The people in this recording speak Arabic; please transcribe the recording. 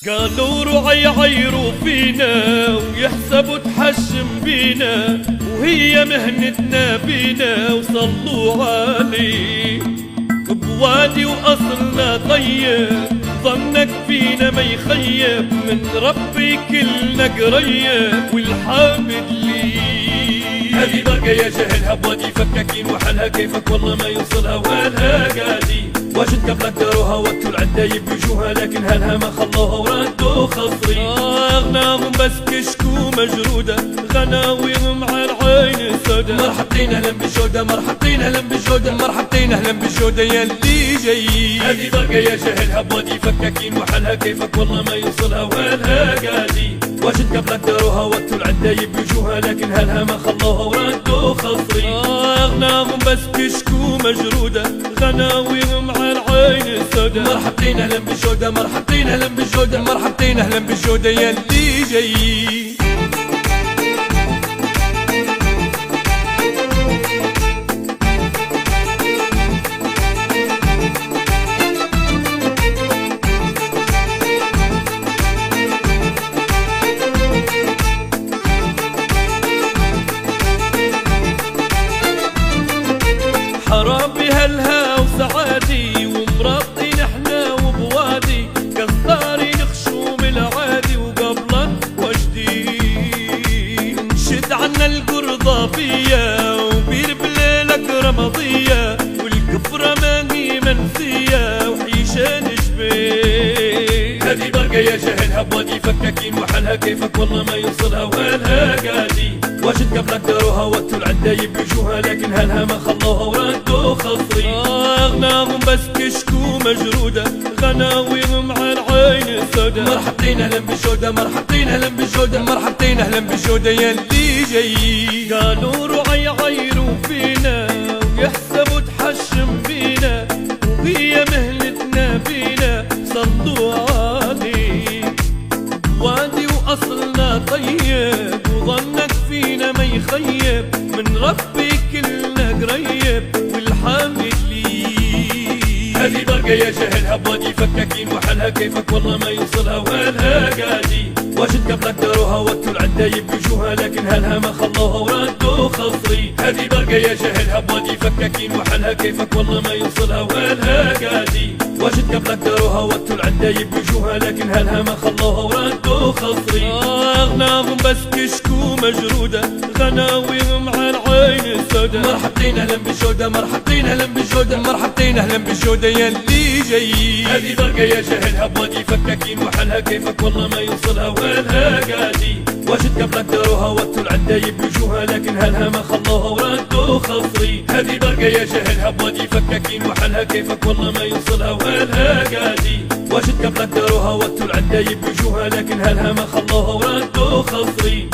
قالوا رعي يعيروا فينا ويحسبوا تحشم بينا، وهي مهنتنا بينا وصلوا عليه. بوادي واصلنا طيب، ظنك فينا ما يخيب، من ربي كلنا قريب والحامد ليه. هذه برقة يا جهلها بوادي فكاكين وحالها كيفك والله ما يوصلها والها قادي. واجد قبلك داروها وقتوا العدايب بيجوها، لكن هلها ما خلوها وردوا خصري. اغناهم بس كشكو مجرودة، غناويهم على العين سودا. مرحبتين اهلا بالجودة، مرحبتين اهلا بالجودة، مرحبتين اهلا بالجودة يلي جاي. هذه برقة يا جهلها بوادي فكاكين وحالها كيفك والله ما يوصلها والها قادي. واجد قبلك داروها وقتوا العدايب بيجوها، لكن هلها ما خلوها وردوا خصري. اغناهم بس كشكو مجرودة، غناويهم على العين سودا. مرحبتين اهلا بالجودة، مرحبتين اهلا بالجودة، مرحبتين اهلا بالجودة يلي جاي. حرامي هلها وسعادي، ومرضين احنا وبوادي، قصاري نخشوم العادي وقبله وجدي. نشد عنا القرضافية وبير بليلك رمضية، والكفرة ما هي منسية وحيشة نشبي. هذه برقة يا جهلها بوادي فكاكين وحالها كيفك والله ما يوصلها والها قادي. واجد قبلك داروها وقتوا العدايب بيجوها، لكن هلها ما خلوها وردوا خصري. اغناهم بس كشكو مجرودة، غناويهم على العين سودا. مرحبتين اهلا بالجودة، مرحبتين اهلا بالجودة، مرحبتين اهلا بالجودة يلي جاي. قالوا رعي يعيروا فينا ويحسبوا تحشم بينا، وهي مهنتنا بينا صلوا عليه. وادي واصلنا طيب، وظنك فينا ما يخيب، من ربي كلنا قريب والحامد ليه. هذه برقة يا جهلها بوادي فكاكين وحالها كيفك والله ما يوصلها والها قادي. واجد قبلك داروها وقتوا العدايب بيجوها، لكن هلها ما خلوها وردوا خصري. هذه برقة يا جهلها بوادي فكاكين وحالها كيفك والله ما يوصلها والها قادي. واجد قبلك داروها وقتوا العدايب بيجوها، لكن هلها ما خلوها وردوا خصري. اغناهم بس كشكو مجرودة، غناويهم على العين سودا. مرحبتين اهلا بالجودة، مرحبتين اهلا بالجودة، مرحبتين اهلا بالجودة يلي جاي. هذه برقة يا جهلها بوادي فكاكين وحالها كيفك والله ما يوصلها والها قادي. واجد قبلك داروها وقتوا العدايب بيجوها، لكن هلها ما خلوها وردوا خصري. هذه برقة يا جهلها بوادي فكاكين وحالها كيفك والله ما يوصلها والها قادي. واجد قبلك داروها وقتوا العدايب بيجوها، لكن هلها ما خلوها وردوا خصري.